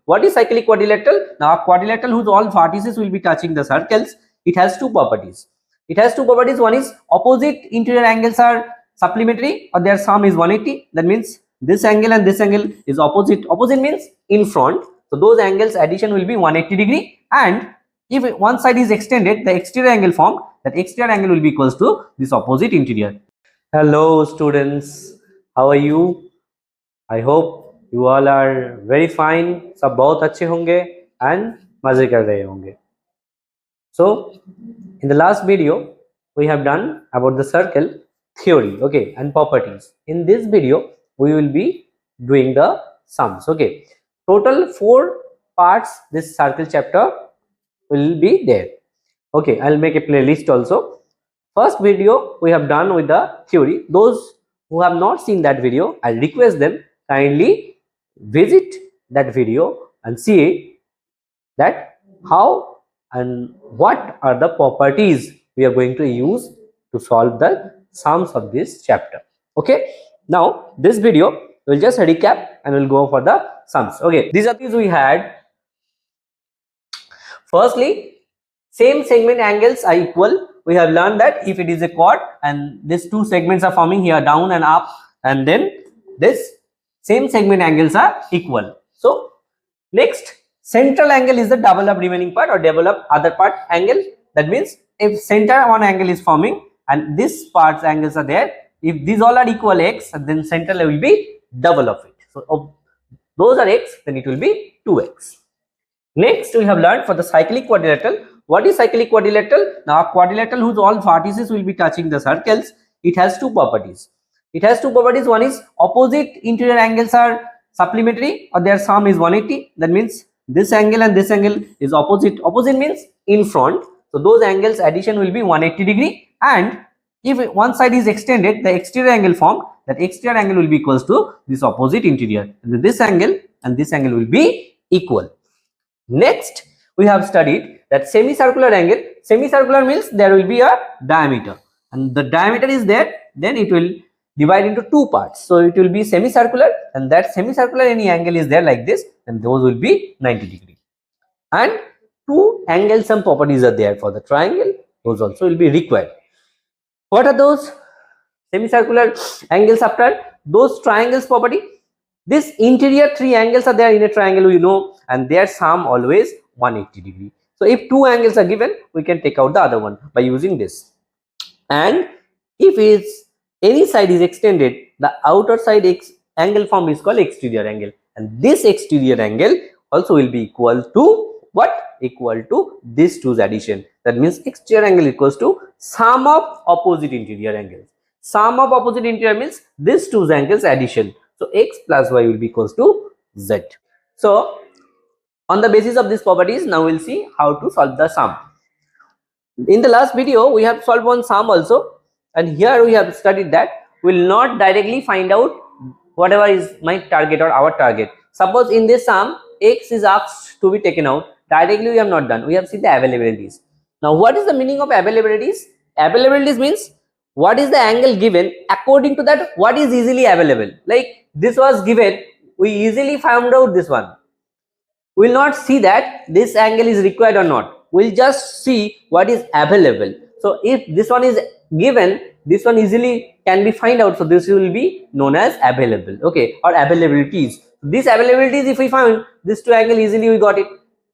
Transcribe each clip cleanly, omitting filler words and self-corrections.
What is cyclic quadrilateral? Now, a quadrilateral whose all vertices will be touching the circles, it has two properties. It has two properties. One is opposite interior angles are supplementary, or their sum is 180. That means this angle and this angle is opposite. Opposite means in front. So those angles addition will be 180 degree. And if one side is extended, the exterior angle formed, that exterior angle will be equals to this opposite interior. Hello students, how are you? I hope you all are very fine. सब बहुत अच्छे होंगे and मजे कर रहे होंगे. So in the last video we have done about the circle theory, okay, and properties. In this video we will be doing the sums, okay. Total 4 parts this circle chapter will be there, okay. I'll make a playlist also. First video we have done with the theory. Those who have not seen that video, I request them kindly visit that video and see that how and what are the properties we are going to use to solve the sums of this chapter, okay. Now this video we'll just recap and we'll go for the sums, okay. These are things we had. Firstly, same segment angles are equal. We have learned that if it is a chord and these two segments are forming here, down and up, and then this same segment angles are equal. So next, central angle is the double of remaining part or double of other part angle. That means if center one angle is forming and this part's angles are there, if these all are equal x, then central will be double of it. So if those are x, then it will be 2x. Next, we have learned for the cyclic quadrilateral. What is cyclic quadrilateral? Now, a quadrilateral whose all vertices will be touching the circles, it has two properties. It has two properties. One is opposite interior angles are supplementary, or their sum is 180. That means this angle and this angle is opposite. Opposite means in front. So those angles addition will be 180 degree. And if one side is extended, the exterior angle formed, that exterior angle will be equals to this opposite interior. And this angle and this angle will be equal. Next, we have studied that semicircular angle. Semicircular means there will be a diameter, and the diameter is there, then it will divide into two parts. So it will be semicircular, and that semicircular any angle is there like this, and those will be 90 degree. And two angle sum properties are there for the triangle, those also will be required. What are those semicircular angles after? Those triangles property. This interior three angles are there in a triangle, we know, and their sum always 180 degree. So if two angles are given, we can take out the other one by using this. And if it's any side is extended, the outer side angle form is called exterior angle, and this exterior angle also will be equal to what? Equal to these two's addition. That means exterior angle equals to sum of opposite interior angles. Sum of opposite interior means these two's angles addition. So x plus y will be equals to z. So on the basis of these properties, now we'll see how to solve the sum. In the last video, we have solved one sum also, and here we have studied that we will not directly find out whatever is my target or our target. Suppose in this sum, x is asked to be taken out. Directly we have not done. We have seen the availabilities. Now, what is the meaning of availabilities? Availabilities means what is the angle given, according to that what is easily available. Like this was given, we easily found out this one. We will not see that this angle is required or not. We will just see what is available. So if this one is given, this one easily can be find out. So this will be known as available, okay, or availabilities. These availabilities, if we find this two angle, easily we got it,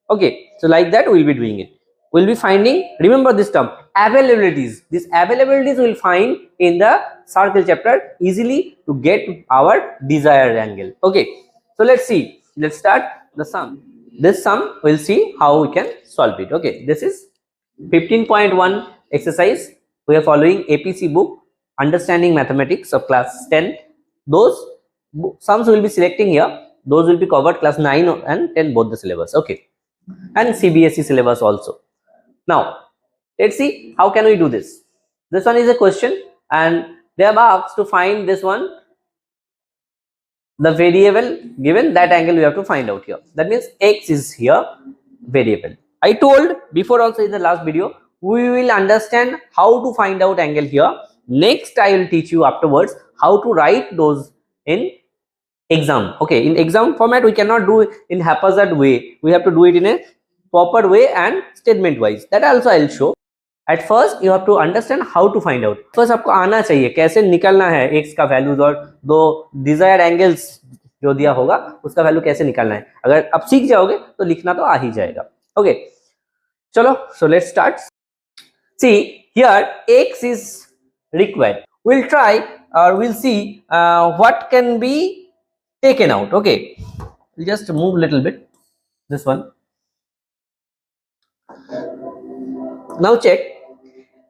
okay. So like that we will be doing it. We will be finding, remember this term, availabilities. These availabilities we will find in the circle chapter easily to get our desired angle, okay. So let's see, let's start the sum. This sum we'll see how we can solve it, okay. This is 15.1 exercise. We are following APC book, Understanding Mathematics of class 10. Those sums will be selecting here. Those will be covered class 9 and 10 both the syllabus, okay, and CBSE syllabus also. Now let's see how can we do this. This one is a question, and they have asked to find this one, the variable given, that angle we have to find out here. That means x is here variable. I told before also in the last video, we will understand how to find out angle here. Next I will teach you afterwards how to write those in exam. Okay, in exam format we cannot do it in haphazard way. We have to do it in a proper way and statement wise. That also I'll show. At first you have to understand how to find out. First आपको आना चाहिए कैसे निकलना है x का values और दो desired angles जो दिया होगा उसका वैल्यू कैसे निकालना है. अगर आप सीख जाओगे तो लिखना तो आ ही जाएगा. ओके चलो, so let's start. See here x is required. We'll try or we'll see what can be taken out. Okay, we'll just move a little bit this one. Now check,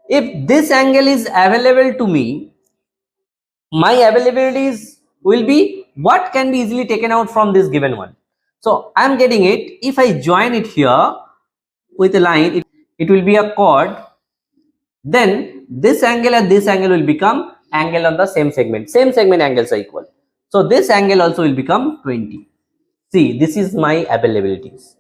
if this angle is available to me, my availabilities will be what can be easily taken out from this given one. So I'm getting it. If I join it here with a line, it will be a chord. Then this angle and this angle will become angle on the same segment. Same segment angles are equal. So this angle also will become 20. See, this is my availabilities.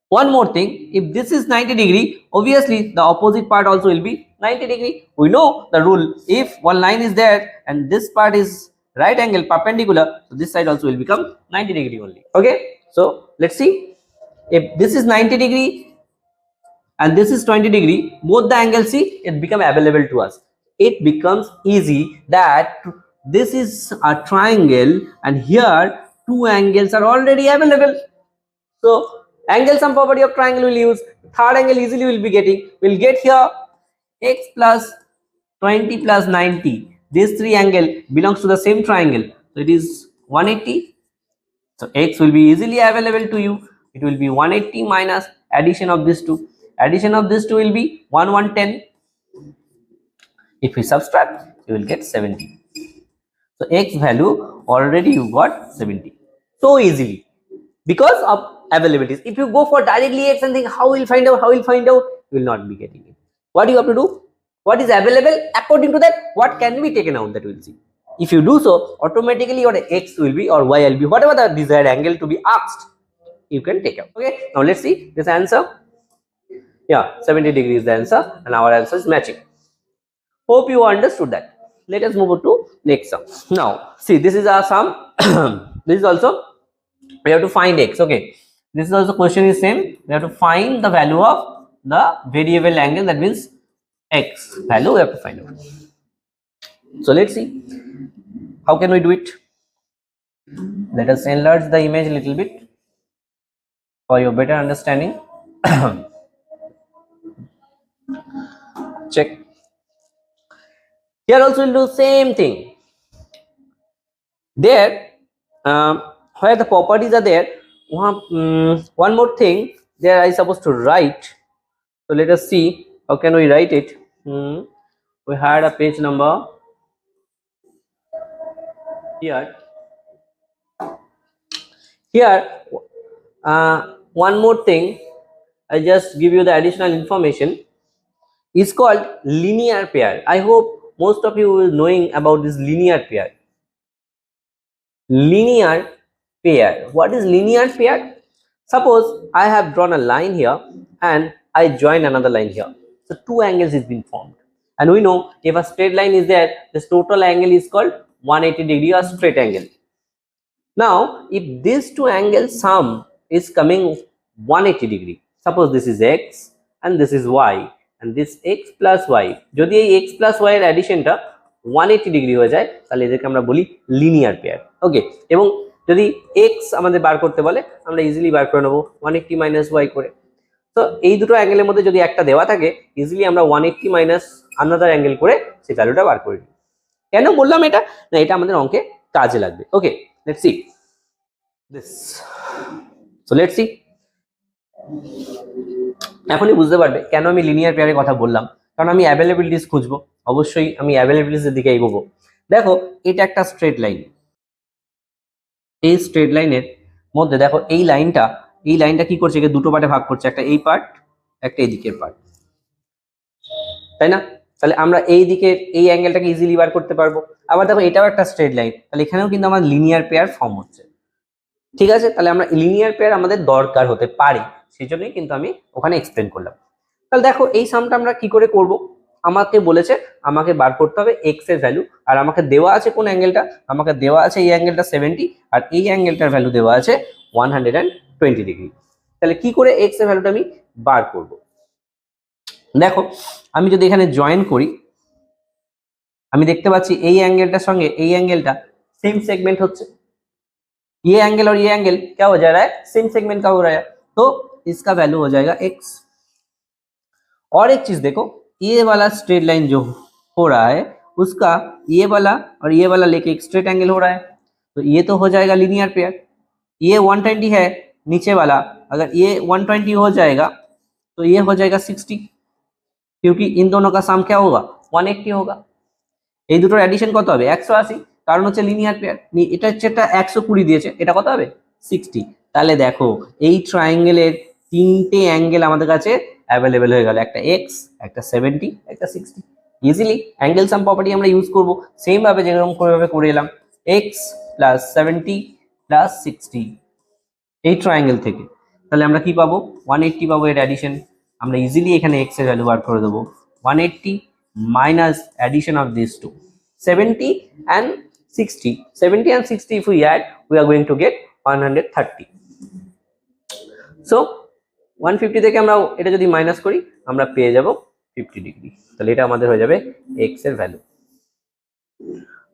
One more thing, if this is 90 degree, obviously the opposite part also will be 90 degree. We know the rule, if one line is there and this part is right angle perpendicular, so this side also will become 90 degree only. Okay, so let's see, if this is 90 degree and this is 20 degree, both the angles, see, it become available to us. It becomes easy that this is a triangle and here two angles are already available. So angle sum property of triangle will use. Third angle easily will be getting. We'll get here x plus 20 plus 90. These three angle belongs to the same triangle. So it is 180. So x will be easily available to you. It will be 180 minus addition of these two. Addition of these two will be 110. If we subtract, you will get 70. So x value already you got 70. So easily because of availabilities. If you go for directly x and think how will find out, you will not be getting it. What do you have to do? What is available, according to that what can be taken out, that we will see. If you do so, automatically your x will be or y will be whatever the desired angle to be asked, you can take out. Okay, now let's see this answer. Yeah, 70 degrees is the answer and our answer is matching. Hope you understood that. Let us move to next sum. Now see, this is our sum. This is also, we have to find x. Okay, this is also question is same. We have to find the value of the variable angle, that means x value we have to find out. So let's see how can we do it. Let us enlarge the image a little bit for your better understanding. Check. Here also we'll do same thing. There where the properties are there, one more thing there I supposed to write. So let us see how can we write it. We had a page number here. Here one more thing, I just give you the additional information, is called linear pair. I hope most of you will knowing about this linear pair. Linear pair. What is linear pair? Suppose I have drawn a line here and I join another line here. So two angles is been formed. And we know if a straight line is there, this total angle is called 180 degree or straight angle. Now, if these two angles sum is coming 180 degree, suppose this is x and this is y and this x plus y, যদি এই x plus y এর অ্যাডিশনটা 180 degree হয়ে যায় তাহলে এদেরকে আমরা বলি linear pair. ওকে, এবং যদি x আমাদের বার করতে বলে আমরা ইজিলি বার করে নেব 180 মাইনাস y করে। তো এই দুটো অ্যাঙ্গেলের মধ্যে যদি একটা দেওয়া থাকে ইজিলি আমরা 180 মাইনাস আনাদার অ্যাঙ্গেল করে সেই ভ্যালুটা বার করে নিই। কেন বললাম এটা? না, এটা আমাদের অঙ্কে কাজে লাগবে। Okay, let's see this. So let's see, এখনই বুঝতে পারবে কেন আমি লিনিয়ার পেয়ারের কথা বললাম, কারণ আমি অ্যাভেলেবিলিটিস খুঁজবো, অবশ্যই আমি অ্যাভেলেবিলিটিসের দিকে এগোবো। দেখো এটা একটা স্ট্রেট লাইন, এই স্ট্রেট লাইনের মধ্যে দেখো এই লাইনটা কি করছে, দুটো পার্টে ভাগ করছে, একটা এই পার্ট একটা এই দিকের পার্ট, তাই না? তাহলে আমরা এই দিকের এই অ্যাঙ্গেলটাকে ইজিলি বার করতে পারবো। আবার দেখো এটাও একটা স্ট্রেট লাইন, তাহলে এখানেও কিন্তু আমার লিনিয়ার পেয়ার ফর্ম হচ্ছে। ঠিক আছে, তাহলে আমরা লিনিয়ার পেয়ার আমাদের দরকার হতে পারে, সেই জন্যই কিন্তু আমি ওখানে এক্সপ্লেন করলাম। তাহলে দেখো এই সামটা আমরা কি করে করব, আমাকে বলেছে আমাকে বার করতে হবে এক্স এর ভ্যালু, আর আমাকে দেওয়া আছে কোন অ্যাঙ্গেলটা, আমাকে দেওয়া আছে এই অ্যাঙ্গেলটা 70 আর এই অ্যাঙ্গেলটার ভ্যালু দেওয়া আছে 120 ডিগ্রি। তাহলে কি করে এক্স এর ভ্যালুটা আমি বার করব? দেখো আমি যদি এখানে জয়েন করি, আমি দেখতে পাচ্ছি এই অ্যাঙ্গেলটার সঙ্গে এই অ্যাঙ্গেলটা सेम सेगमेंट होচ্ছে, ये एंगल और ये एंगल क्या हो जा रहा है, सेम सेगमेंट का हो रहा है, तो इसका वैल्यू हो जाएगा x। और एक चीज देखो, ये वाला स्ट्रेट लाइन जो हो रहा है उसका ये वाला और ये वाला लेके एक स्ट्रेट एंगल हो रहा है, तो ये तो हो जाएगा लीनियर पेयर। ये 120 है नीचे वाला, अगर ये 120 हो जाएगा तो ये हो जाएगा 60, क्योंकि इन दोनों का सम क्या होगा 180 होगा। এই দুটোর অ্যাডিশন কত হবে 180, কারণ হচ্ছে লিনিয়ার পেয়ার। এটা হচ্ছে একটা 120 দিয়েছে, এটা কত হবে 60। তাহলে দেখো এই ট্রায়াঙ্গেলের তিনটে অ্যাঙ্গেল আমাদের কাছে অ্যাভেলেবেল হয়ে গেল, একটা এক্স, একটা 70, একটা 60। ইজিলি অ্যাঙ্গেল সাম প্রপার্টি আমরা ইউজ করব সেম ভাবে যেরকম করে এলাম, এক্স প্লাস 70 প্লাস 60 এই ট্রায়াঙ্গেল থেকে। তাহলে আমরা কি পাবো 180 পাবো এর অ্যাডিশন। আমরা ইজিলি এখানে এক্স এর ভ্যালু বার করে দেবো 180 minus addition of these two 70 and 60, 70 and 60 if we add we are going to get 130। so 150 থেকে আমরা এটা যদি মাইনাস করি আমরা পেয়ে যাব 50 ডিগ্রি। তাহলে এটা আমাদের হয়ে যাবে x এর value.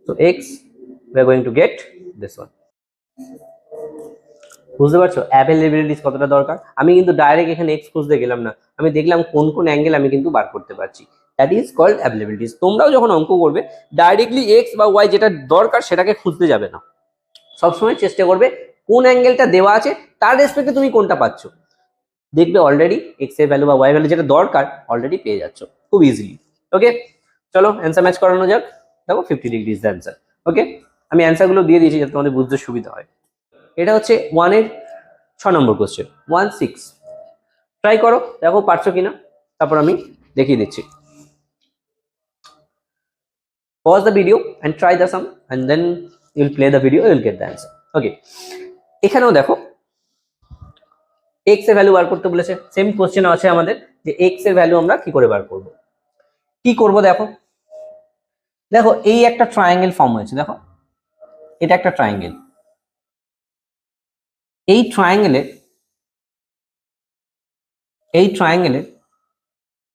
so x we are going to get this one। বুঝতে পারছো অ্যাভেলেবিলিটিস কতটা দরকার। আমি কিন্তু ডাইরেক্ট এখানে x খুঁজতে গেলাম না, আমি দেখলাম কোন কোন অ্যাঙ্গেল আমি কিন্তু বার করতে পারছি, দ্যাট ইজ কল্ড অ্যাভেলেবিলিটিস। তোমরাও যখন অঙ্ক করবে ডাইরেক্টলি এক্স বা ওয়াই যেটা দরকার সেটাকে খুঁজতে যাবে না, সবসময় চেষ্টা করবে কোন অ্যাঙ্গেলটা দেওয়া আছে তার রেসপেক্টে তুমি কোনটা পাচ্ছ, দেখবে অলরেডি এক্স এর ভ্যালু বা ওয়াই ভ্যালু যেটা দরকার অলরেডি পেয়ে যাচ্ছ খুব ইজিলি। ওকে চলো অ্যান্সার ম্যাচ করানো যাক। দেখো 50 ডিগ্রি ইজ দ্য অ্যান্সার। ওকে আমি অ্যান্সারগুলো দিয়ে দিয়েছি যাতে তোমাদের বুঝতে সুবিধা হয়। এটা হচ্ছে 1 এর 6 নম্বর কোশ্চেন 16। ট্রাই করো দেখো পারছো কিনা, তারপর আমি দেখিয়ে দিচ্ছি। Pause the video and try the sum and then you'll play the video, you'll get the answer. Okay, এখানেও দেখো x এর ভ্যালু বার করতে বলেছে, সেম কোশ্চেন আছে আমাদের যে x এর ভ্যালু আমরা কি করে বার করব। কি করব দেখো, দেখো এই একটা ট্রায়াঙ্গেল ফর্ম হয়েছে, দেখো এটা একটা ট্রায়াঙ্গেল, এই ট্রায়াঙ্গেলে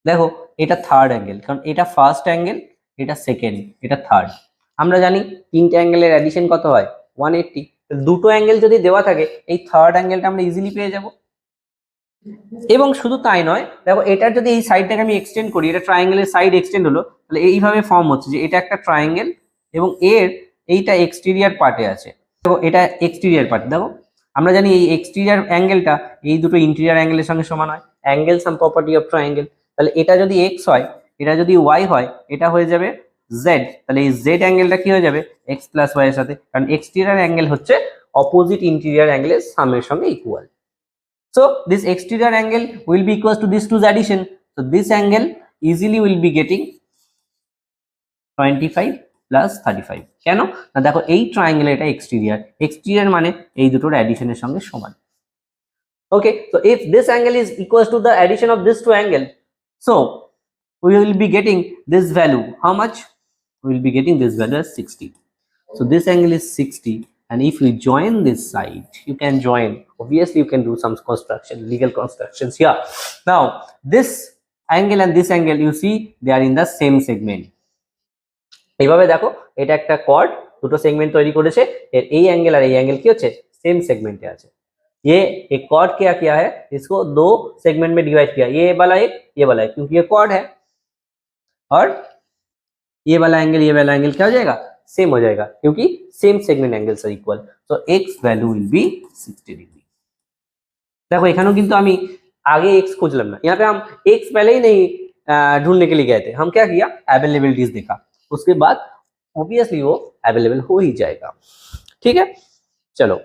দেখো এটা থার্ড অ্যাঙ্গেল, কারণ এটা ফার্স্ট অ্যাঙ্গেল, এটা সেকেন্ড, এটা থার্ড। আমরা জানি তিনটে অ্যাঙ্গেলের অ্যাডিশন কত হয় 180। দুটো অ্যাঙ্গেল যদি দেওয়া থাকে এই থার্ড অ্যাঙ্গেলটা আমরা ইজিলি পেয়ে যাব। এবং শুধু তাই নয়, দেখো এটার যদি এই সাইডটাকে আমি এক্সটেন্ড করি, এটা ট্রায়াঙ্গেলের সাইড এক্সটেন্ড হলো, তাহলে এইভাবে ফর্ম হচ্ছে যে এটা একটা ট্রায়াঙ্গেল এবং এর এইটা এক্সটেরিয়ার পার্টে আছে। দেখো এটা এক্সটেরিয়ার পার্ট, দেখো আমরা জানি এই এক্সটেরিয়ার অ্যাঙ্গেলটা এই দুটো ইন্টেরিয়ার অ্যাঙ্গেলের সঙ্গে সমান হয়, angle some property of triangle. তাহলে এটা যদি এক্স হয়, এটা যদি ওয়াই হয়, এটা হয়ে যাবে জেড। তাহলে এই জেড অ্যাঙ্গেলটা কি হয়ে যাবে এক্স প্লাস ওয়াই এর সাথে, কারণ এক্সটেরিয়ার অ্যাঙ্গেল হচ্ছে অপোজিট ইন্টেরিয়ার অ্যাঙ্গেলের সামের সঙ্গে equal. So this exterior angle will be equals to this two's addition. So this angle easily will be getting 25 plus 35। কেন না দেখো এই ট্রায়াঙ্গেল এটা এক্সটেরিয়র মানে এই দুটোর অ্যাডিশনের সঙ্গে সমান। ওকে so if this angle is equals to the addition of this two angle, so we will be getting this value, how much we will be getting this value as 60. So this angle is 60, and if we join this side, you can join, obviously you can do some construction, legal constructions here. Now this angle and this angle, you see they are in the same segment। এইভাবে দেখো এটা একটা cord, দুটো segment তৈরি করেছে, এর এই angle আর এই অ্যাঙ্গেল কি হচ্ছে सेम सेगमेंटे আছে। ये एक कॉर्ड क्या किया है, इसको दो सेगमेंट में डिवाइड किया, ये वाला एक, ये वाला एक, क्योंकि ये कॉर्ड है, और ये वाला एंगल क्या हो जाएगा सेम हो जाएगा, क्योंकि same segment angles are equal. So x value will be 60 degree. देखो এখানেও কিন্তু আমি आगे x खोजलाम ना, यहाँ पे हम x पहले ही नहीं ढूंढने के लिए गए थे, हम क्या किया अवेलेबिलिटीज देखा, उसके बाद ऑब्वियसली वो अवेलेबल हो ही जाएगा। ठीक है चलो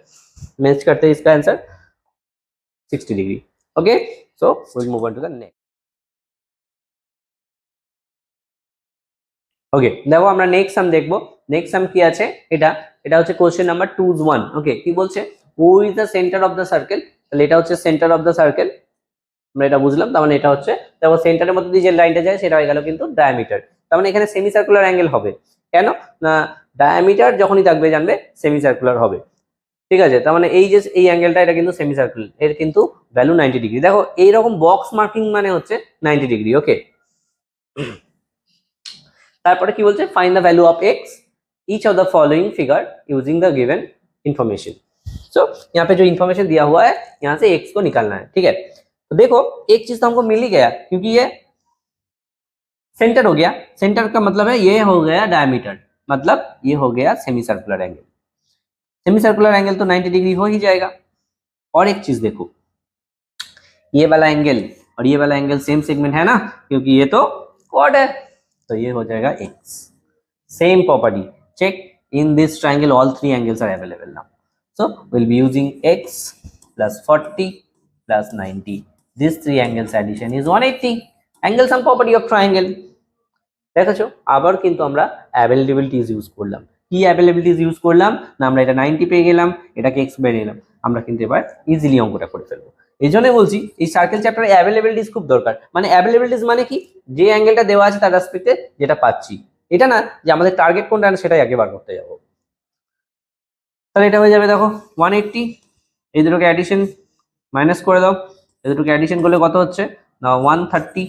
मैच करते हैं इसका answer 60 degree. Okay so will move on to the next. Okay দেখো আমরা নেক্সট সাম দেখবো। নেক্সট সাম কি আছে, এটা হচ্ছে কোশ্চেন নাম্বার 2-1। ওকে কি বলছে, who is the centre of the circle. তাহলে এটা হচ্ছে সেন্টার অফ দ্য সার্কেল, আমরা এটা বুঝলাম, তার মানে এটা হচ্ছে দেখো সেন্টারের মধ্যে দিয়ে যে লাইনটা যায় সেটা হয়ে গেল কিন্তু ডায়ামিটার। তার মানে এখানে সেমি সার্কুলার অ্যাঙ্গেল হবে। কেন না, ডায়ামিটার যখনই থাকবে জানবে সেমি সার্কুলার হবে। ঠিক আছে, তার মানে এই যে এই অ্যাঙ্গেলটা এটা কিন্তু সেমি সার্কুল, এর কিন্তু ভ্যালু 90 ডিগ্রি। দেখো এইরকম বক্স মার্কিং মানে হচ্ছে 90 ডিগ্রি। ওকে, তারপরে কি বলছে, find the value of x each of the following figure using the given information. So यहाँ पे जो इन्फॉर्मेशन दिया हुआ है यहाँ से एक्स को निकालना है। ठीक है, तो देखो एक चीज तो हमको मिल ही गया क्योंकि ये सेंटर हो गया। सेंटर का मतलब है ये हो गया डायमीटर, मतलब ये हो गया semi circular angle. Semi circular angle तो 90 डिग्री हो ही जाएगा। और एक चीज देखो, ये वाला एंगल और ये वाला एंगल सेम सेगमेंट है ना, क्योंकि ये तो क्वाड है, तो ये हो जाएगा X. Same property check in this triangle, all three angles are available now, so will be using X plus 40 plus 90, this three angles addition is 180। Angle sum property of triangle দেখেছো, আবার কিন্তু আমরা অ্যাভেলেবিলিটিজ use করলাম। কি অ্যাভেলেবিলিটিজ use করলাম না, আমরা এটা 90 পেয়ে গেলাম, এটাকে এক্স বের নিলাম, আমরা কিন্তু এবার ইজিলি অঙ্কটা করে ফেলবো। এই জন্যই বলছি এই সার্কেল চ্যাপ্টারে অ্যাভেলেবিলিটিজ খুব দরকার। মানে অ্যাভেলেবিলিটিজ মানে কি, যে অ্যাঙ্গেলটা দেওয়া আছে তার রেসপেক্টে যেটা পাচ্ছি, এটা না যে আমাদের টার্গেট কোনটা সেটাই আগে বার করতে যাবো। তাহলে এটা হয়ে যাবে দেখো 180, এই দুটোকে অ্যাডিশন মাইনাস করে দাও, এই দুটোকে অ্যাডিশন করলে কত হচ্ছে না 130,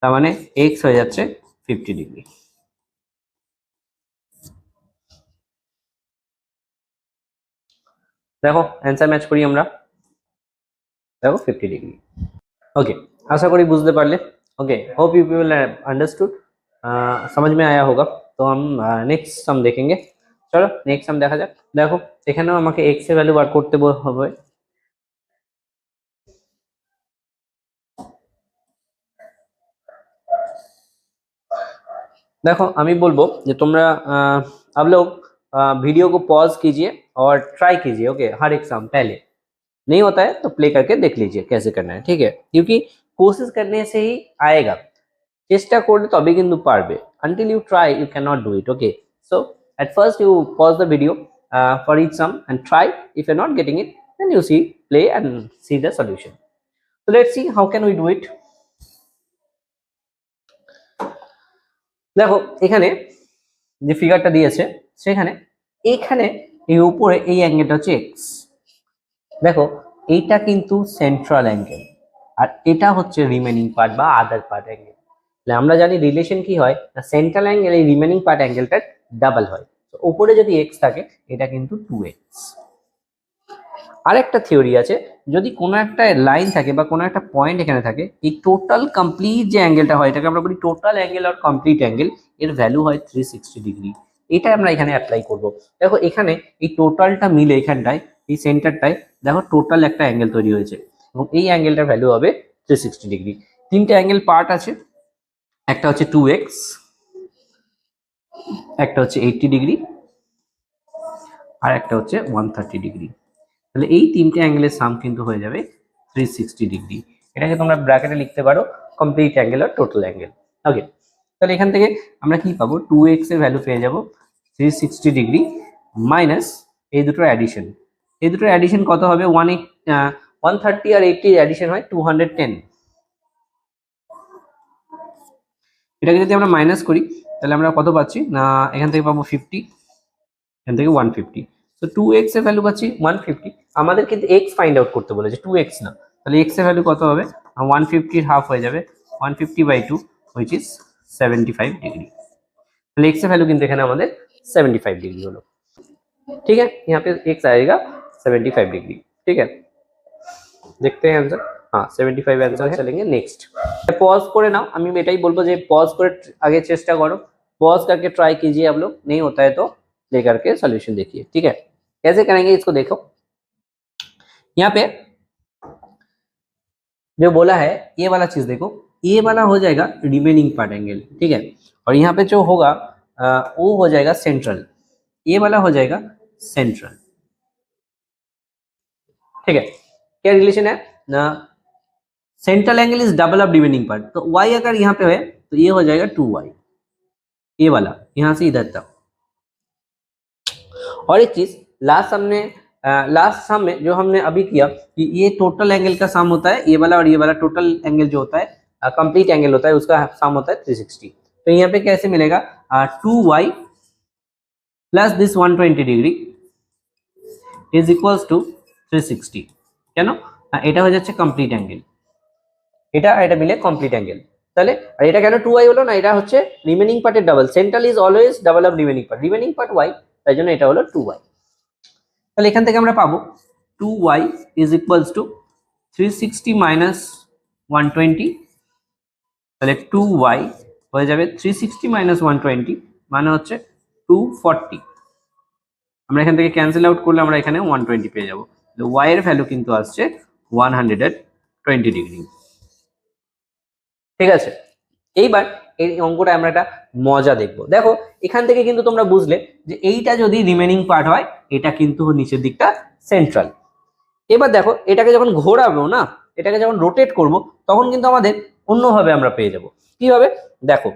তার মানে এক্স হয়ে যাচ্ছে 50 ডিগ্রি। দেখো অ্যান্সার ম্যাচ করি আমরা, দেখো 50 डिग्री। ओके, आशा करी बुझते Parle. Okay, hope you people understood, समझ में आया होगा। तो हम नेक्स्ट सम देखेंगे। चलो नेक्स्ट सम देखा जाक। देखो এখানেও আমাকে x এর ভ্যালু বার করতে হবে। देखो আমি বলবো যে তোমরা आप लोग वीडियो को पॉज कीजिए और ट्राई कीजिए। ओके, हर एक सम पहले नहीं होता है तो प्ले करके देख लीजिए कैसे करना है। ठीक है, क्योंकि कोशिश करने से ही आएगा, চেষ্টা করলে তবে কিন্তু পারবে। until you try you cannot do it। okay, so at first you pause the video for each sum and try. If you're not getting it then you see play and see the solution. So let's see how can we do it. দেখো এখানে যে ফিগারটা দিয়েছে সেখানে এখানে এই উপরে এই অ্যাঙ্গেলটা হচ্ছে x। দেখো এইটা কিন্তু সেন্ট্রাল অ্যাঙ্গেল আর এটা হচ্ছে রিমেনিং পার্ট বা আদার পার্ট অ্যাঙ্গেল। আমরা জানি রিলেশন কি হয় না, সেন্ট্রাল অ্যাঙ্গেল এই রিমেনিং পার্ট অ্যাঙ্গেলটা ডাবল হয়। তো উপরে যদি এক্স থাকে এটা কিন্তু 2x। আরেকটা থিওরি আছে, যদি কোনো একটা লাইন থাকে বা কোনো একটা পয়েন্ট এখানে থাকে, এই টোটাল কমপ্লিট যে অ্যাঙ্গেলটা হয় এটাকে আমরা বলি টোটাল অ্যাঙ্গেল আর কমপ্লিট অ্যাঙ্গেল, এর ভ্যালু হয় 360 ডিগ্রি। এটা আমরা এখানে অ্যাপ্লাই করব। দেখো এখানে এই টোটালটা মিলে এখানটায় এই সেন্টারটায় দেখো টোটাল একটা অ্যাঙ্গেল তৈরি হয়েছে এবং এই অ্যাঙ্গেলটার ভ্যালু হবে 360 ডিগ্রি। তিনটে অ্যাঙ্গেল পার্ট আছে, একটা হচ্ছে 2x, একটা হচ্ছে 80 ডিগ্রি আর একটা হচ্ছে 130 ডিগ্রি। তাহলে এই তিনটে অ্যাঙ্গেলের সাম কিন্তু হয়ে যাবে 360 ডিগ্রি। এটাকে তোমরা ব্র্যাকেটে লিখতে পারো কমপ্লিট অ্যাঙ্গেল আর টোটাল অ্যাঙ্গেল। ওকে, তাহলে এখান থেকে আমরা কি পাবো, 2x এর ভ্যালু পেয়ে যাব 360 ডিগ্রি মাইনাস এই দুটোর অ্যাডিশন। এই দুটোর অ্যাডিশন কত হবে, 130 আর 80 এর অ্যাডিশন হয় 210। এটাকে যদি আমরা মাইনাস করি তাহলে আমরা কত পাচ্ছি না, এখান থেকে পাবো 50, এখান থেকে 150। তো 2x এর ভ্যালু পাচ্ছি 150। আমাদের কিন্তু x ফাইন্ড আউট করতে বলেছে, 2x না। তাহলে x এর ভ্যালু কত হবে, 150 এর হাফ হয়ে যাবে 150/2 which is 75 डिग्री। তাহলে x এর ভ্যালু কিন্তু এখানে আমাদের 75 डिग्री হলো। ठीक है, यहाँ पे x आएगा 75 डिग्री। ठीक है, देखते हैं आंसर। हाँ 75 आंसर है। चलेंगे नेक्स्ट। पॉज করে নাও, আমি এটাই বলবো যে পজ করে আগে চেষ্টা করো, पॉज करके ट्राई कीजिए आप लोग, नहीं होता है तो ले करके सॉल्यूशन देखिए। ठीक है, कैसे करेंगे इसको देखो। यहाँ पे जो बोला है ये वाला चीज देखो, ये वाला हो जाएगा रिमेनिंग पार्ट एंगल। ठीक है, और यहाँ पे जो होगा वो हो जाएगा सेंट्रल, ये वाला हो जाएगा सेंट्रल। ठीक है, क्या रिलेशन है ना, central angle is double of remaining part. तो y अगर यहाँ पे है तो ये हो जाएगा 2y, ये वाला यहाँ से इधर तक। और एक चीज लास्ट हमने लास्ट सम में जो हमने अभी किया कि ये टोटल एंगल का सम होता है, ये वाला और ये वाला टोटल एंगल जो होता है कंप्लीट एंगल होता है, उसका सम होता है 360। तो यहाँ पे कैसे मिलेगा 2y plus this 120 degree is equals to 360। কেন? এটা হয়ে যাচ্ছে কমপ্লিট অ্যাঙ্গেল, এটা এটা মিলে কমপ্লিট অ্যাঙ্গেল। তাহলে আর এটা কেন 2y হলো না, এটা হচ্ছে রিমেনিং পার্টের double, central is always double of remaining part y, তাই জন্য এটা হলো 2y। তাহলে এখান থেকে আমরা পাবো 2y is equals to 360 minus 120, তাহলে 2y হয়ে যাবে 360 মাইনাস 120 মানে হচ্ছে 240। আমরা এখান থেকে ক্যান্সেল আউট করলে আমরা এখানে 120 পেয়ে যাবো। y এর ভ্যালু কিন্তু আসছে 120 ডিগ্রি। ঠিক আছে, এইবার এই অঙ্কটা আমরা একটা মজা দেখবো। দেখো এখান থেকে কিন্তু তোমরা বুঝলে যে এইটা যদি রিমেনিং পার্ট হয়, এটা কিন্তু নিচের দিকটা সেন্ট্রাল। এবার দেখো এটাকে যখন ঘোরাবো না, এটাকে যখন রোটেট করব, তখন কিন্তু আমাদের অন্যভাবে আমরা পেয়ে যাব। কিভাবে? দেখো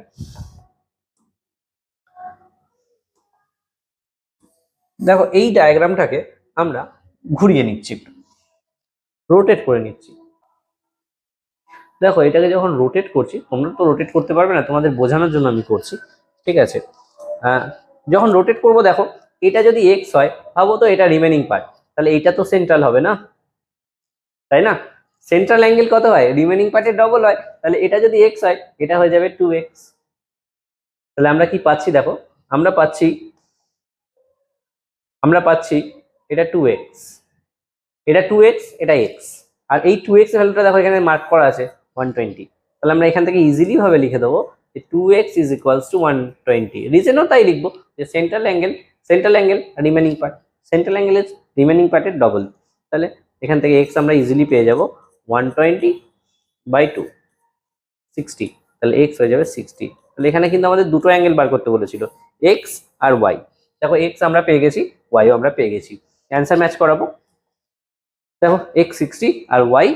দেখো এই ডায়াগ্রামটাকে আমরা ঘুরিয়ে নিচ্ছি, একটু রোটেট করে নিচ্ছি। দেখো এটাকে যখন রোটেট করছি, তোমরা তো রোটেট করতে পারবে না, তোমাদের বোঝানোর জন্য আমি করছি। ঠিক আছে, যখন রোটেট করব দেখো এটা যদি এক্স হয়, ভাবো তো এটা রিমেনিং পার্ট, তাহলে এটা তো সেন্ট্রাল হবে না, তাই না? সেন্ট্রাল অ্যাঙ্গেল কত হয়? রিমেনিং পার্টের ডবল হয়। তাহলে এটা যদি এক্স হয়, এটা হয়ে যাবে 2x। তাহলে আমরা কি পাচ্ছি? দেখো আমরা পাচ্ছি এটা 2x, এটা 2x, এটা x, আর এই 2x এর ভ্যালুটা দেখো এখানে মার্ক করা আছে 120। তাহলে আমরা এখান থেকে ইজিলি ভাবে লিখে দেবো যে 2x ইজ ইকুয়ালস টু 120। রিজনও তাই লিখবো যে central angle remaining part, central angle is remaining পার্টের ডবল। তাহলে এখান থেকে x আমরা ইজিলি পেয়ে যাব 120 বাই 2, 60। তাহলে x হয়ে যাবে 60। তাহলে এখানে কিন্তু আমাদের দুটো অ্যাঙ্গেল বার করতে বলেছিল, x আর y। দেখো x আমরা পেয়ে গেছি, y ও আমরা পেয়ে গেছি। অ্যান্সার ম্যাচ করাবো। দেখো x 60 আর y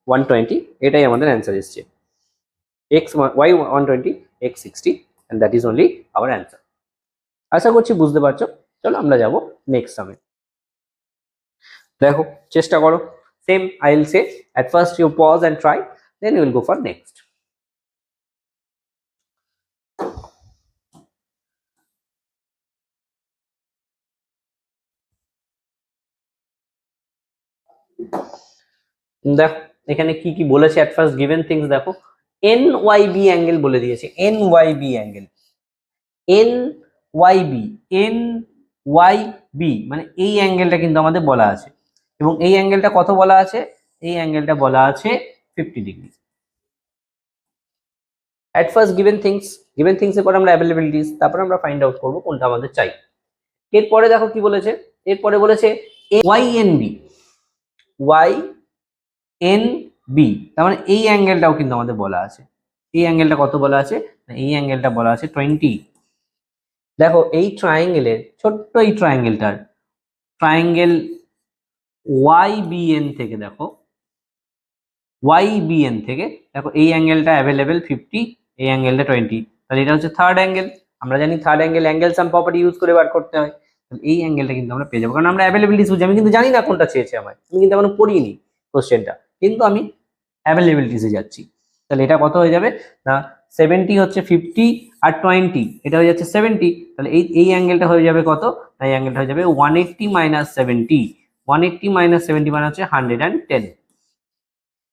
120, এটাই আমাদের অ্যান্সার এসছে। y 120, x 60, and that is only our answer. আশা করছি বুঝতে পারছো। চলো আমরা যাব নেক্সট সামে। দেখো চেষ্টা করো, same I will say at first you pause and try, then you will go for next. দেখো এখানে কি কি বলেছে, at first given things দেখো NYB অ্যাঙ্গেল বলে দিয়েছে, NYB অ্যাঙ্গেল, NYB মানে এই অ্যাঙ্গেলটা কিন্তু আমাদের বলা আছে, এবং এই অ্যাঙ্গেলটা কত বলা আছে? এই অ্যাঙ্গেলটা বলা আছে 50 degree. at first given things এর পর আমরা অ্যাভেলেবিলিটিস, তারপর আমরা ফাইন্ড আউট করব কোনটা আমাদের চাই। এরপরে দেখো কি বলেছে, এরপরে বলেছে YNB, তার মানে এই অ্যাঙ্গেলটাও কিন্তু আমাদের বলা আছে। এই অ্যাঙ্গেলটা কত বলা আছে? এই অ্যাঙ্গেলটা বলা আছে 20। দেখো এই ট্রায়াঙ্গেলের, ছোট্ট এই ট্রায়াঙ্গেলটার, ট্রায়াঙ্গেল YBN থেকে দেখো, YBN থেকে দেখো এই অ্যাঙ্গেলটা অ্যাভেলেবেল 50, এই অ্যাঙ্গেলটা 20। তাহলে এটা হচ্ছে থার্ড অ্যাঙ্গেল। আমরা জানি থার্ড অ্যাঙ্গেল সাম প্রপার্টি ইউজ করে বার করতে হয়। তাহলে এই অ্যাঙ্গেলটা কিন্তু আমরা পেয়ে যাবো, কারণ আমরা অ্যাভেলেবিলিটি বুঝি। আমি কিন্তু জানি না কোনটা চেয়েছে আমার, আমি কিন্তু এখনো পড়িনি কোশ্চেনটা, কিন্তু আমি অ্যাভেলেবিলিটিসে যাচ্ছি। তাহলে এটা কত হয়ে যাবে না 70 হচ্ছে 50 আর 20, এটা হয়ে যাচ্ছে 70। তাহলে এই অ্যাঙ্গেলটা হয়ে যাবে কত? না এই অ্যাঙ্গেলটা হয়ে যাবে 180 মাইনাস 70, 180 মাইনাস 70 মানে হচ্ছে 110।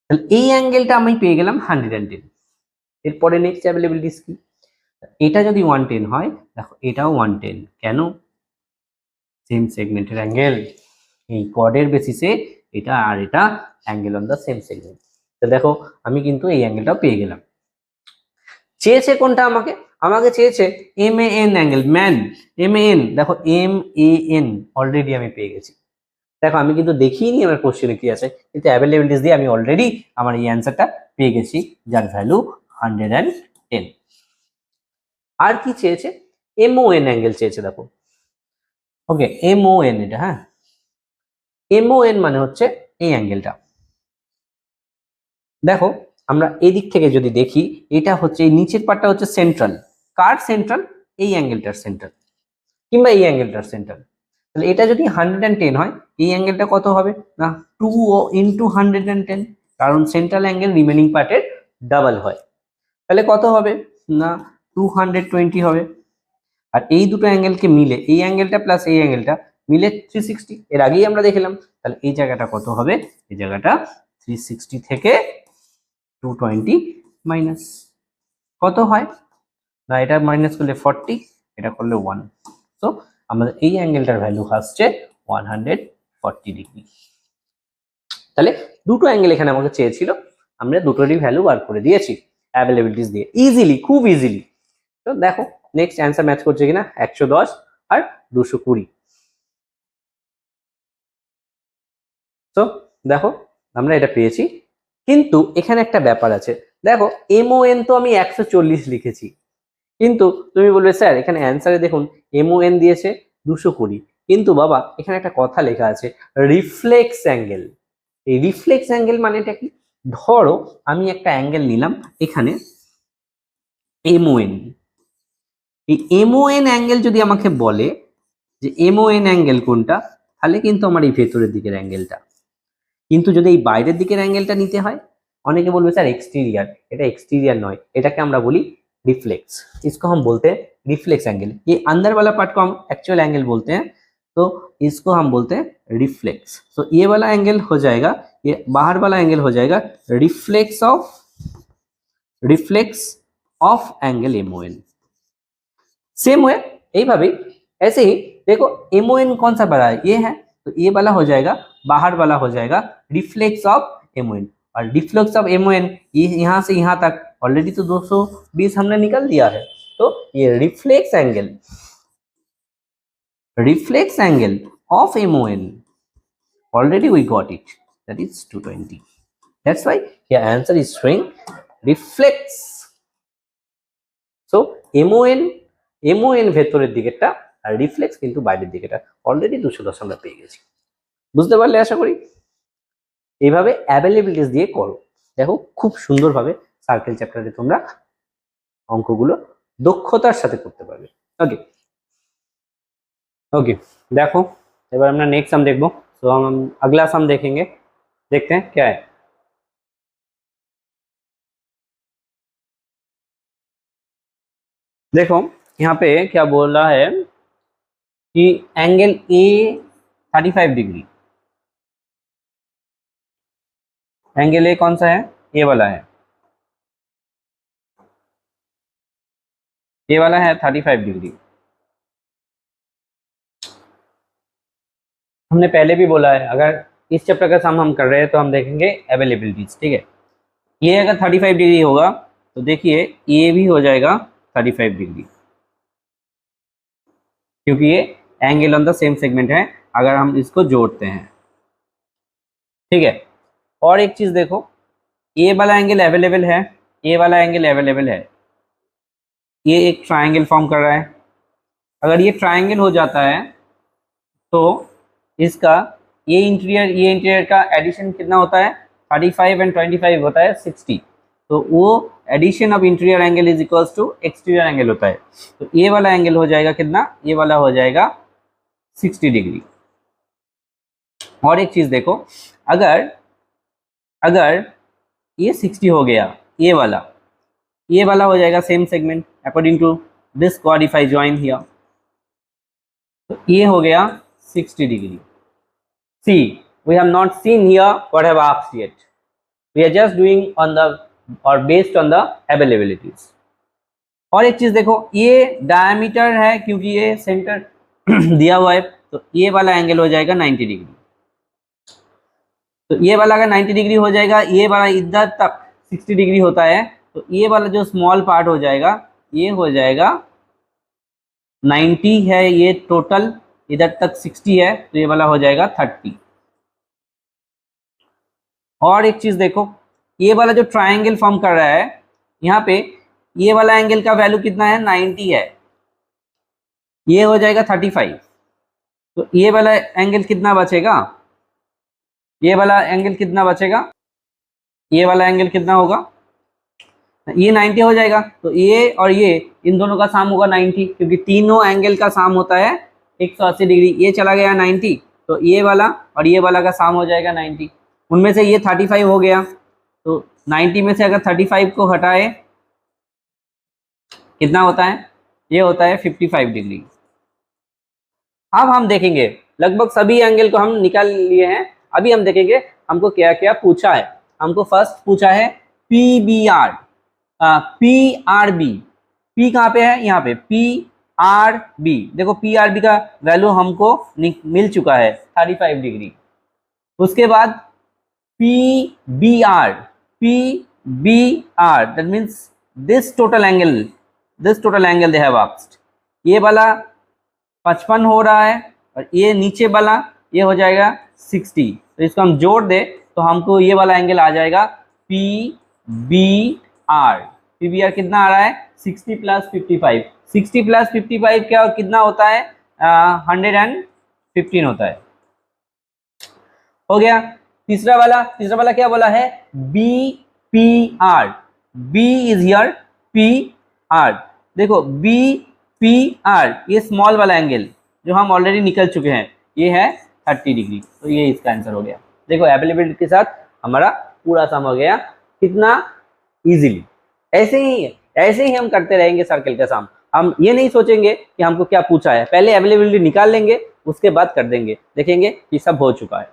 তাহলে এই অ্যাঙ্গেলটা আমি পেয়ে গেলাম 110। এরপরে নেক্সট অ্যাভেলেবিলিটিস কি? এটা যদি 110 হয়, দেখো এটাও 110। কেন? সেম সেগমেন্টের অ্যাঙ্গেল, এই কর্ডের বেসিসে এটা আর এটা angle on the same segment. তো দেখো আমি কিন্তু এই অ্যাঙ্গেলটাও পেয়ে গেলাম। চেয়েছে কোনটা? আমাকে চেয়েছে MAN অ্যাঙ্গেল, MAN। দেখো MAN অলরেডি আমি পেয়ে গেছি। দেখো আমি কিন্তু দেখিনি আমার কোশ্চেনে কি আছে, কিন্তু অ্যাভেলেবিলিটিস দিয়ে আমি অলরেডি আমার এই অ্যান্সারটা পেয়ে গেছি, যার ভ্যালু 110। আর কি চেয়েছে? MON অ্যাঙ্গেল চেয়েছে। দেখো ওকে, MON এটা, হ্যাঁ MON মানে হচ্ছে এই অ্যাঙ্গেলটা। দেখো আমরা এদিক থেকে যদি দেখি, এটা হচ্ছে এই নিচের পার্টটা হচ্ছে সেন্ট্রাল। কার সেন্ট্রাল? এই অ্যাঙ্গেলটার সেন্ট্রাল, কিংবা এই অ্যাঙ্গেলটার সেন্ট্রাল। তাহলে এটা যদি 110 হয়, এই অ্যাঙ্গেলটা কত হবে না 2 ইন্টু 110, কারণ সেন্ট্রাল অ্যাঙ্গেল রিমেনিং পার্টের ডাবল হয়। তাহলে কত হবে না 220 হবে। আর এই দুটো অ্যাঙ্গেলকে মিলে, এই অ্যাঙ্গেলটা প্লাস এই অ্যাঙ্গেলটা মিলে 360, এর আগেই আমরা দেখলাম। তাহলে এই জায়গাটা কত হবে, এই জায়গাটা 360 থেকে 220 মাইনাস কত হয় না, এটা মাইনাস করলে 40, এটা করলে 1। সো আমাদের এই অ্যাঙ্গেলটার ভ্যালু আসছে 140 ডিগ্রি। তাহলে দুটো অ্যাঙ্গেল এখানে আমাকে চেয়েছিল, আমরা দুটোরই ভ্যালু বার করে দিয়েছি অ্যাভেলেবিলিটিস দিয়ে, ইজিলি, খুব ইজিলি। তো দেখো নেক্সট অ্যান্সার ম্যাচ করছে কিনা, 110 আর 220। তো দেখো আমরা এটা পেয়েছি, কিন্তু এখানে একটা ব্যাপার আছে। দেখো MON তো আমি 140 লিখেছি, কিন্তু তুমি বলবে স্যার এখানে অ্যান্সারে দেখুন MON দিয়েছে 220, কিন্তু বাবা এখানে একটা কথা লেখা আছে রিফ্লেক্স অ্যাঙ্গেল। এই রিফ্লেক্স অ্যাঙ্গেল মানেটা কি, ধরো আমি একটা অ্যাঙ্গেল নিলাম এখানে MON, এই MON অ্যাঙ্গেল যদি আমাকে বলে যে MON অ্যাঙ্গেল কোনটা, তাহলে কিন্তু আমার এই ভেতরের দিকের অ্যাঙ্গেলটা। কিন্তু যদি এই বাইরের দিকের অ্যাঙ্গেলটা নিতে হয়, অনেকে বলবে স্যার एक्सटीरियर, এটা एक्सटीरियर নয়, এটাকে আমরা বলি रिफ्लेक्स। इसको हम बोलते हैं रिफ्लेक्स एंगल। ये अंदर वाला पार्ट को हम एक्चुअल एंगल बोलते हैं, तो इसको हम बोलते हैं रिफ्लेक्स। तो ये वाला एंगल हो जाएगा, ये बाहर वाला एंगल हो जाएगा reflex of angle MON। Same way यही भाभी, ऐसे ही देखो MON कौन सा बड़ा है, ये है, तो ये वाला हो जाएगा, बाहर वाला हो जाएगा रिफ्लेक्स ऑफ MON। और रिफ्लेक्स ऑफ MON ये यहाँ से यहाँ तक ऑलरेडी तो 220 हमने निकल दिया है, तो ये reflex angle of MON already we got it, that is 220। that's why your answer is showing reflects। so MON ভেতরের দিকেরটা আর রিফ্লেক্স কিন্তু বাইরের দিকেটা, অলরেডি 210 আমরা পেয়ে গেছি। বুঝতে পারলে আশা করি। এইভাবে অ্যাভেলেবিলিটিস দিয়ে করো, দেখো খুব সুন্দরভাবে সার্কেল চ্যাপ্টারে তোমরা অঙ্কগুলো দক্ষতার সাথে করতে পারবে। ওকে ओके देखो এবার আমরা नेक्स्ट सम देखबो। तो हम अगला सम देखेंगे, देखते हैं क्या है। देखो यहाँ पे क्या बोल रहा है कि angle A 35 degree, angle A कौन सा है, ये वाला है, ये वाला है 35 डिग्री। हमने पहले भी बोला है अगर इस चैप्टर का सम हम कर रहे हैं तो हम देखेंगे अवेलेबिलिटीज, ठीक है। ये अगर 35 डिग्री होगा तो देखिए ये भी हो जाएगा 35 डिग्री, क्योंकि ये angle on the same segment है अगर हम इसको जोड़ते हैं, ठीक है। और एक चीज देखो, ये वाला एंगल अवेलेबल है, ये वाला एंगल अवेलेबल है, ये एक ट्रायंगल फॉर्म कर रहा है। अगर ये ट्रायंगल हो जाता है तो इसका ये इंटीरियर का एडिशन कितना होता है, 35 एंड 25 होता है 60। तो वो addition of interior angle is equals to exterior angle होता है। तो ये वाला एंगल हो जाएगा कितना, ये वाला हो जाएगा 60 डिग्री। और एक चीज देखो, अगर ये 60 हो गया, ये वाला हो जाएगा same segment according to this quad if I join here, तो ये हो गया 60 degree. See, we have not seen here what have asked yet. We are just doing on the or based on the availabilities. और एक चीज देखो, ये diameter है क्योंकि ये सेंटर दिया हुआ है, तो ये वाला एंगल हो जाएगा 90 डिग्री। तो ये वाला अगर 90 डिग्री हो जाएगा, ये वाला इधर तक 60 डिग्री होता है, तो ये वाला जो स्मॉल पार्ट हो जाएगा ये हो जाएगा 90 है, ये टोटल इधर तक 60 है, तो ये वाला हो जाएगा 30। और एक चीज देखो, ये वाला जो ट्रायंगल फॉर्म कर रहा है यहाँ पे, ये वाला एंगल का वैल्यू कितना है, 90 है, ये हो जाएगा 35। तो ये वाला एंगल कितना बचेगा, ये वाला एंगल कितना बचेगा, ये वाला एंगल कितना होगा, ये 90 हो जाएगा। तो ये और ये इन दोनों का साम होगा 90, क्योंकि तीनों एंगल का साम होता है 180 डिग्री, ये चला गया 90, तो ये वाला और ये वाला का सम हो जाएगा 90। उनमें से ये 35 हो गया, तो 90 में से अगर 35 को हटाए कितना होता है, ये होता है 55 डिग्री। अब हम देखेंगे लगभग सभी एंगल को हम निकाल लिए हैं। अभी हम देखेंगे हमको क्या क्या पूछा है। हमको फर्स्ट पूछा है PBR, PRB। P कहाँ पे है, यहाँ पे PRB। देखो PRB का वैल्यू हमको मिल चुका है 35 डिग्री। उसके बाद PBR, PBR that means this total angle they have asked। ये वाला 55 हो रहा है और ये नीचे वाला ये हो जाएगा 60, तो इसको हम जोड़ दे तो हमको ये वाला एंगल आ जाएगा PBR। PBR कितना आ रहा है 60 प्लस 55। 60 प्लस 55 क्या कितना होता है 115 होता है। हो गया। तीसरा वाला क्या बोला है BPR। B is here PR। देखो BPR ये स्मॉल वाला एंगल जो हम ऑलरेडी निकल चुके हैं, ये है 30 डिग्री, तो ये इसका आंसर हो गया। देखो अवेलेबिलिटी के साथ हमारा पूरा सम हो गया, कितना इजीली। ऐसे ही हम करते रहेंगे सर्कल का सम। हम ये नहीं सोचेंगे कि हमको क्या पूछा है, पहले अवेलेबिलिटी निकाल लेंगे, उसके बाद कर देंगे, देखेंगे कि सब हो चुका है।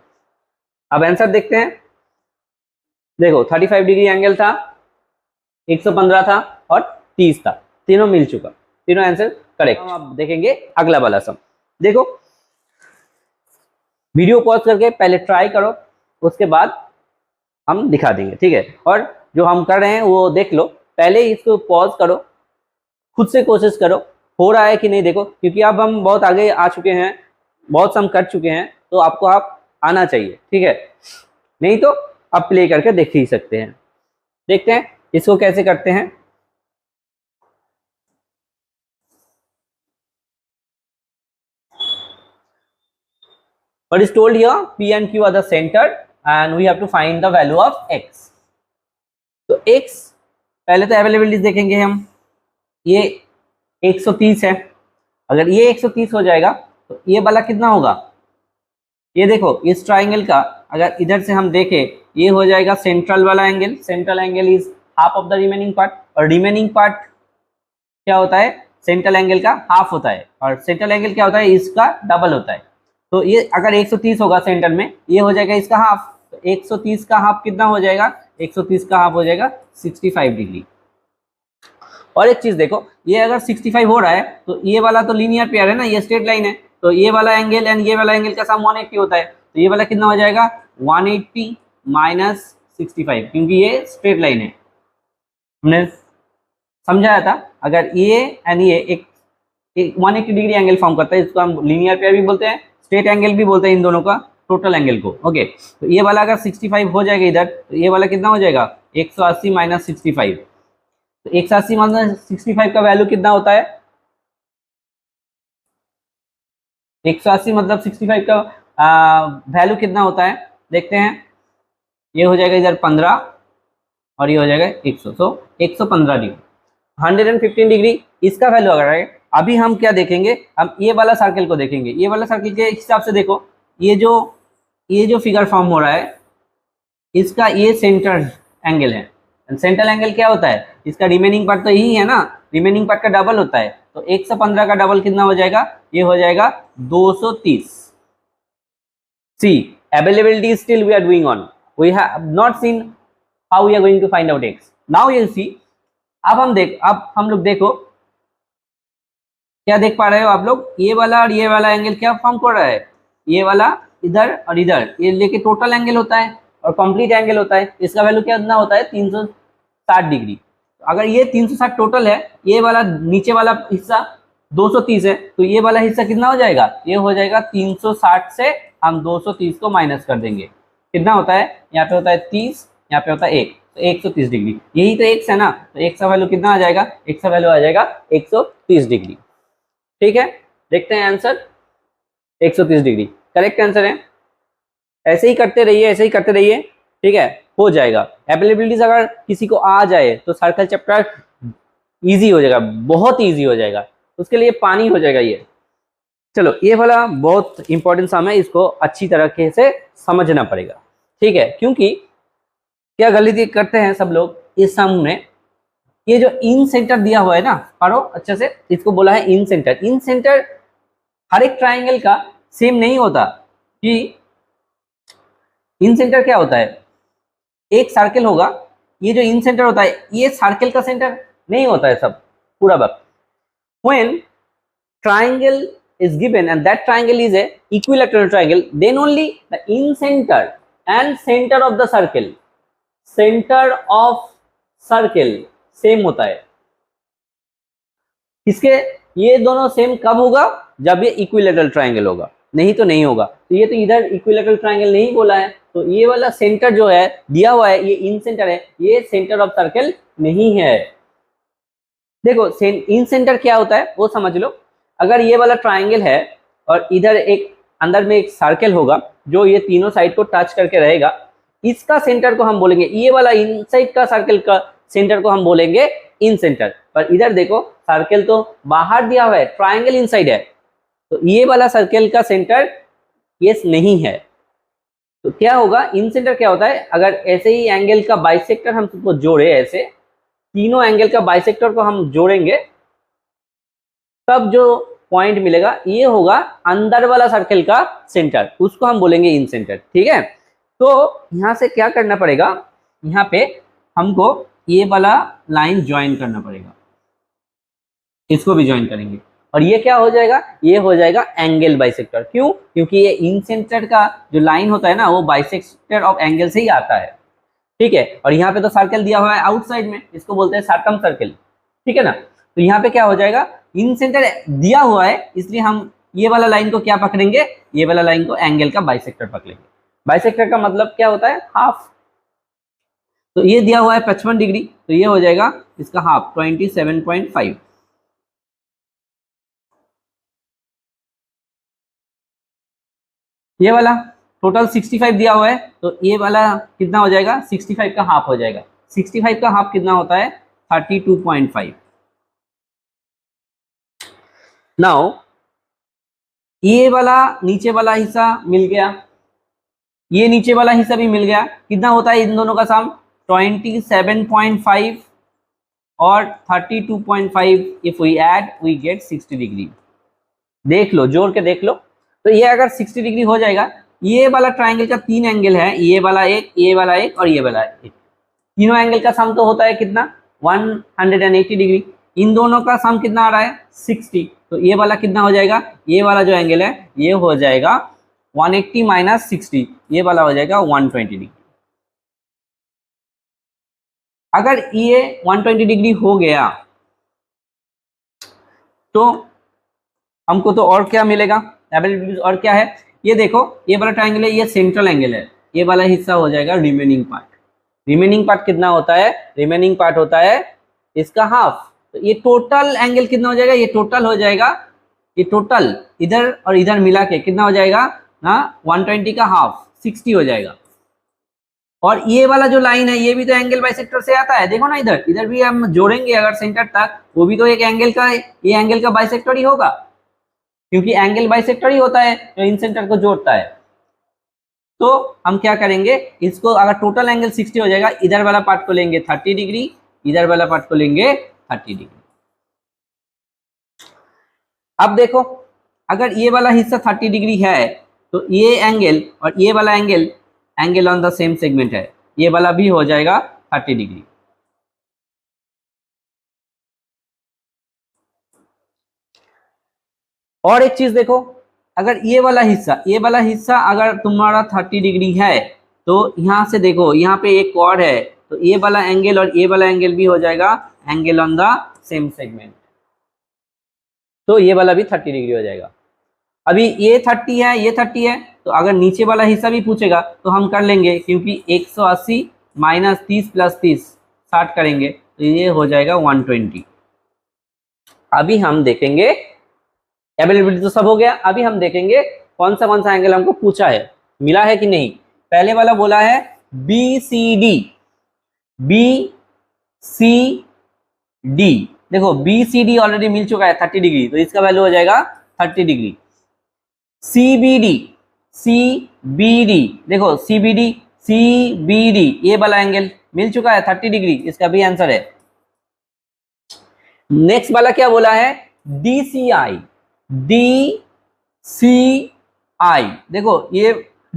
अब आंसर देखते हैं। देखो 35 डिग्री एंगल था, 115 था और 30 था, तीनों मिल चुका, तीनों आंसर करेक्ट। अब देखेंगे अगला वाला सम। देखो वीडियो पॉज करके पहले ट्राई करो, उसके बाद हम दिखा देंगे, ठीक है। और जो हम कर रहे हैं वो देख लो, पहले इसको पॉज करो, खुद से कोशिश करो हो रहा है कि नहीं देखो, क्योंकि अब हम बहुत आगे आ चुके हैं, बहुत सम कर चुके हैं, तो आपको आप आना चाहिए, ठीक है। नहीं तो आप प्ले करके देख ही सकते हैं। देखते हैं इसको कैसे करते हैं। What is told here, P and Q are the center and we have to find the value of x। तो x पहले तो अवेलेबिलिटी देखेंगे हम, ये 130 है, अगर ये 130 हो जाएगा तो ये वाला कितना होगा, ये देखो इस ट्राइंगल का अगर इधर से हम देखें, ये हो जाएगा सेंट्रल वाला angle. Central angle is half of the remaining part, और रिमेनिंग पार्ट क्या होता है, सेंट्रल एंगल का हाफ होता है, और सेंट्रल एंगल क्या होता है, इसका डबल होता है। तो ये अगर 130 होगा सेंटर में, ये हो जाएगा इसका हाफ, तो 130 का हाफ कितना हो जाएगा, 130 का हाफ हो जाएगा 65 डिग्री। और एक चीज देखो, ये अगर 65 हो रहा है तो ये वाला तो लीनियर पेयर है ना, ये स्ट्रेट लाइन है, तो ये वाला एंगल एंड ये वाला एंगल का सम 180 होता है, तो ये वाला कितना हो जाएगा 180 माइनस 65, क्योंकि ये स्ट्रेट लाइन है। हमने समझाया था अगर ये एंड ये एक 180 डिग्री एंगल फॉर्म करता है, इसको हम लीनियर पेयर भी बोलते हैं, स्ट्रेट एंगल भी बोलते हैं, इन दोनों का टोटल एंगल को। ओके, तो ये वाला अगर 65 हो जाएगा इधर, तो ये वाला कितना हो जाएगा 180 माइनस 65। तो 180 माइनस 65 का वैल्यू कितना होता है, 180 मतलब 65 का वैल्यू कितना होता है, देखते हैं। ये हो जाएगा इधर 15 और ये हो जाएगा 100, तो 115 डिग्री, 115 डिग्री इसका वैल्यू अगर है। अभी हम क्या देखेंगे, हम ये वाला सर्कल को देखेंगे। ये वाला सर्कल के हिसाब से देखो, ये जो फिगर फॉर्म हो रहा है, इसका ये सेंटर एंगल है। सेंट्रल एंगल क्या होता है, इसका रिमेनिंग पार्ट तो यही है ना, रिमेनिंग पार्ट का डबल होता है, तो 115 का डबल कितना हो जाएगा, ये हो जाएगा 230। See availability still we are doing on, we have not seen how we are going to find out x. Now you see, अब हम लोग देखो क्या देख पा रहे हो आप लोग, ये वाला और ये वाला एंगल क्या फॉर्म कर रहा है, ये वाला इधर और इधर, ये लेके टोटल एंगल होता है और कंप्लीट एंगल होता है। इसका वैल्यू कितना होता है 360 डिग्री। अगर ये 360 टोटल है, ये वाला नीचे वाला हिस्सा 230 है, तो ये वाला हिस्सा कितना हो जाएगा, ये हो जाएगा 360 से हम 230 को माइनस कर देंगे, कितना होता है, यहाँ पे होता है 30, यहाँ पे होता है 1, तो 130 डिग्री। यही तो एक्स है ना, तो एक्स का वैल्यू कितना आ जाएगा, एक्स का वैल्यू आ जाएगा 130 डिग्री। ठीक है, देखते हैं आंसर, 130 डिग्री करेक्ट आंसर है। ऐसे ही करते रहिए, ऐसे ही करते रहिए, ठीक है, हो जाएगा। अवेलेबिलिटीज अगर किसी को आ जाए तो सर्कल चैप्टर इजी हो जाएगा, बहुत इजी हो जाएगा, उसके लिए पानी हो जाएगा ये। चलो ये वाला बहुत इंपॉर्टेंट सम है, इसको अच्छी तरीके से समझना पड़ेगा, ठीक है। क्योंकि क्या गलती करते हैं सब लोग इस सम में, ये जो इन सेंटर दिया हुआ है ना, पढ़ो अच्छे से, इसको बोला है इन सेंटर। इन सेंटर हर एक ट्राइंगल का सेम नहीं होता। कि इन सेंटर क्या होता है, एक सर्कल होगा, ये जो इन सेंटर होता है ये सर्कल का सेंटर नहीं होता है सब पूरा वक्त। when triangle is given and that triangle is a equilateral triangle, then only the in center and center of the circle, center of circle same होता है। इसके ये दोनों सेम कब होगा, जब ये इक्विलेटरल ट्राइंगल होगा, नहीं तो नहीं होगा। तो ये तो इधर इक्विलेटरल ट्राइंगल नहीं बोला है, तो ये वाला सेंटर जो है दिया हुआ है, ये इन सेंटर है, ये सेंटर ऑफ सर्कल नहीं है। देखो इन सेंटर क्या होता है वो समझ लो। अगर ये वाला ट्राइंगल है और इधर एक अंदर में एक सर्कल होगा जो ये तीनों साइड को टच करके रहेगा, इसका सेंटर को हम बोलेंगे, ये वाला इनसाइड का सर्कल का सेंटर को हम बोलेंगे इन सेंटर। पर इधर देखो सर्कल तो बाहर दिया हुआ है, ट्राइंगल इनसाइड है, तो ये वाला सर्कल का सेंटर ये नहीं है। तो क्या होगा, इन सेंटर क्या होता है, अगर ऐसे ही एंगल का बाइसेक्टर हम सबको जोड़े, ऐसे तीनों एंगल का बाइसेक्टर को हम जोड़ेंगे, तब जो पॉइंट मिलेगा ये होगा अंदर वाला सर्कल का सेंटर, उसको हम बोलेंगे इन सेंटर, ठीक है। तो यहाँ से क्या करना पड़ेगा, यहाँ पे हमको ये वाला लाइन ज्वाइन करना पड़ेगा, इसको भी ज्वाइन करेंगे, और ये क्या हो जाएगा, ये हो जाएगा एंगल बाइसेक्टर। क्यों, क्योंकि ये इन सेंटर का जो लाइन होता है ना, वो बाइसेक्टर ऑफ एंगल से ही आता है, ठीक है। और यहाँ पे तो सर्कल दिया हुआ है आउटसाइड में, इसको बोलते हैं सर्कम सर्कल, ठीक है ना। तो यहाँ पे क्या हो जाएगा, इन सेंटर दिया हुआ है, इसलिए हम ये वाला लाइन को क्या पकड़ेंगे, ये वाला लाइन को एंगल का बाइसेक्टर पकड़ेंगे। बाइसेक्टर का मतलब क्या होता है, हाफ। तो ये दिया हुआ है 55 डिग्री, तो ये हो जाएगा इसका हाफ 27.5। ये वाला टोटल 65 दिया हुआ है, तो ये वाला कितना हो जाएगा, 65 का हाफ हो जाएगा। 65 का हाफ कितना होता है, 32.5। नाउ ये वाला नीचे वाला हिस्सा मिल गया, ये नीचे वाला हिस्सा भी मिल गया, कितना होता है इन दोनों का सम, 27.5 और 32.5, if we add we get 60 degree. देख लो, जोड़ के देख लो। तो ये अगर 60 डिग्री हो जाएगा, ये वाला ट्राइंगल का 3 एंगल है, ये वाला एक, ये वाला एक और ये वाला एक, तीनों एंगल का सम तो होता है कितना, 180 डिग्री। इन दोनों का सम कितना आ रहा है, 60। तो ये वाला कितना हो जाएगा, ये वाला जो एंगल है ये हो जाएगा 180 माइनस 60, ये वाला हो जाएगा 120 डिग्री। अगर ये 120 डिग्री हो गया तो हमको तो और क्या मिलेगा, और क्या है, ये देखो ये वाला ट्राइंगल है, ये सेंट्रल एंगल है, ये वाला हिस्सा हो जाएगा रिमेनिंग पार्ट। रिमेनिंग पार्ट कितना होता है, रिमेनिंग पार्ट होता है इसका हाफ। तो ये टोटल एंगल कितना हो जाएगा, ये टोटल हो जाएगा, ये टोटल इधर और इधर मिला के कितना हो जाएगा ना, 120 का हाफ 60 हो जाएगा। और ये वाला जो लाइन है ये भी तो एंगल बाइसेक्टर से आता है, देखो ना, इधर इधर भी हम जोड़ेंगे अगर सेंटर तक, वो भी तो एक एंगल का, ये एंगल का बाइसेक्टर ही होगा, क्योंकि एंगल बाइसेक्टर ही होता है जो इन सेंटर को जोड़ता है। तो हम क्या करेंगे, इसको अगर टोटल एंगल 60 हो जाएगा, इधर वाला पार्ट को लेंगे 30 डिग्री, इधर वाला पार्ट को लेंगे 30 डिग्री। अब देखो अगर ये वाला हिस्सा 30 डिग्री है, तो ये एंगल और ये वाला angle on the same segment है, ये वाला भी हो जाएगा 30 डिग्री। और एक चीज देखो, अगर ये वाला हिस्सा अगर तुम्हारा 30 डिग्री है, तो यहाँ से देखो यहाँ पे एक कॉर्ड है, तो ये वाला एंगल और ये वाला एंगल भी हो जाएगा angle on the same segment, तो ये वाला भी 30 डिग्री हो जाएगा। अभी ये 30 है, ये 30 है, तो अगर नीचे वाला हिस्सा भी पूछेगा तो हम कर लेंगे, क्योंकि 180 माइनस 30 प्लस 30 60 करेंगे, तो ये हो जाएगा 120। अभी हम देखेंगे, अवेलेबिलिटी तो सब हो गया, अभी हम देखेंगे कौन सा एंगल हमको पूछा है, मिला है कि नहीं। पहले वाला बोला है BCD, BCD, देखो BCD ऑलरेडी मिल चुका है 30 डिग्री, तो इसका वैल्यू हो जाएगा 30 डिग्री। CBD, CBD देखो CBD, CBD ये वाला एंगल मिल चुका है 30 डिग्री, इसका भी आंसर है। नेक्स्ट वाला क्या बोला है, DCI, DCI देखो ये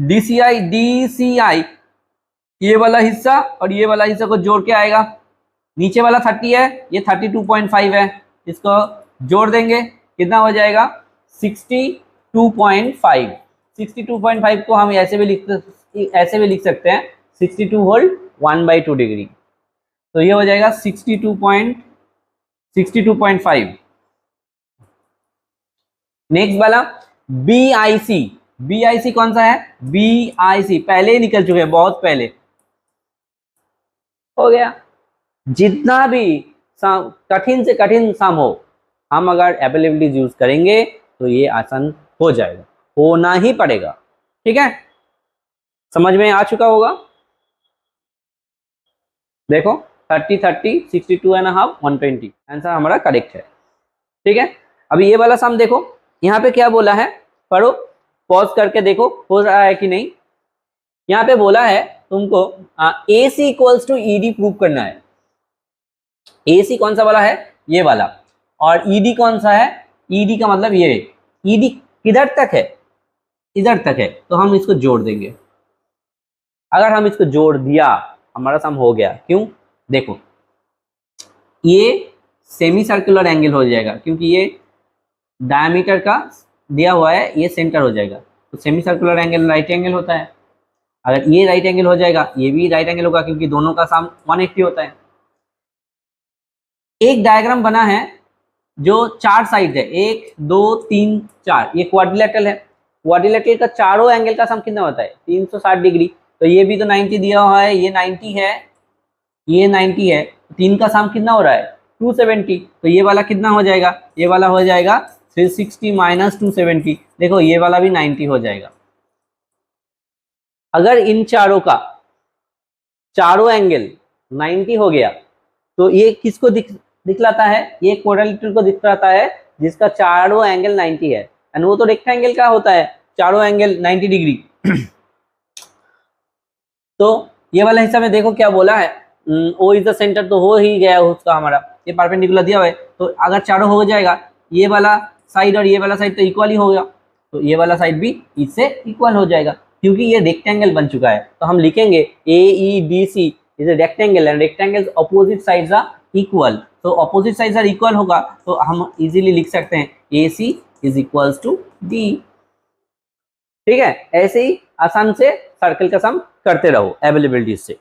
DCI, DCI ये वाला हिस्सा और ये वाला हिस्सा को जोड़ के आएगा, नीचे वाला 30 है, ये 32.5 है, इसको जोड़ देंगे कितना हो जाएगा 62.5। 62.5 को हम ऐसे भी लिख सकते हैं 62 होल 1/2 डिग्री, तो ये हो जाएगा 62.5। नेक्स्ट वाला BIC, BIC कौन सा है, BIC पहले ही निकल चुके हैं, बहुत पहले हो गया। जितना भी कठिन से कठिन सम हो, हम अगर अवेलेबिलिटी यूज करेंगे तो ये आसान हो जाएगा, होना ही पड़ेगा। ठीक है, समझ में आ चुका होगा। देखो 30, 30, 62.5, 120 आंसर हमारा करेक्ट है। ठीक है, अभी ये वाला सम देखो, यहाँ पे क्या बोला है, पढ़ो, पॉज करके देखो हो रहा है कि नहीं। यहाँ पे बोला है तुमको AC equals to ED prove करना है। AC कौन सा वाला है, ये वाला, और ED कौन सा है, ED का मतलब ये, ED किधर तक है, इधर तक है, तो हम इसको जोड़ देंगे। अगर हम इसको जोड़ दिया हमारा सम हो गया। क्यों, देखो ये सेमी सर्कुलर एंगल हो जाएगा, क्योंकि ये डायमीटर का दिया हुआ है, ये सेंटर हो जाएगा, तो semi circular angle right angle होता है। अगर ये राइट एंगल हो जाएगा, ये भी राइट एंगल होगा, क्योंकि दोनों का सम 180 होता है। एक डायग्राम बना है जो 4 साइड है, 1 2 3 4, ये क्वाड्रिलेटरल है। क्वाड्रिलेटरल का चारों एंगल का सम कितना होता है 360 डिग्री, तो ये भी तो 90 दिया हुआ है, ये 90 है, ये 90 है, तीन का सम कितना हो रहा है 270, तो ये वाला कितना हो जाएगा, ये वाला हो जाएगा 360 माइनस 270, देखो ये वाला भी 90 हो जाएगा। अगर इन चारों का चारों एंगल 90 हो गया, तो ये किसको दिखलाता है, ये क्वाड्रिलेटरल को दिखलाता है जिसका चारों एंगल 90 है, एंड वो तो रेक्टेंगल का होता है चारों एंगल 90 डिग्री। तो ये वाला हिस्सा में देखो क्या बोला है, O इज द सेंटर, तो हो ही गया उसका हमारा, ये परपेंडिकुलर दिया हुआ है, तो अगर चारों हो जाएगा, ये वाला साइड और ये वाला साइड तो इक्वल ही हो गया, तो ये वाला साइड भी इससे इक्वल हो जाएगा, क्योंकि ये रेक्टेंगल बन चुका है। तो हम लिखेंगे AEDC is a rectangle and rectangles opposite sides are equal, तो ऑपोजिट साइड्स आर इक्वल होगा, तो हम इजीली लिख सकते हैं AC is equals to D। ठीक है, ऐसे ही आसान से सर्कल का सम करते रहो अवेलेबिलिटी से।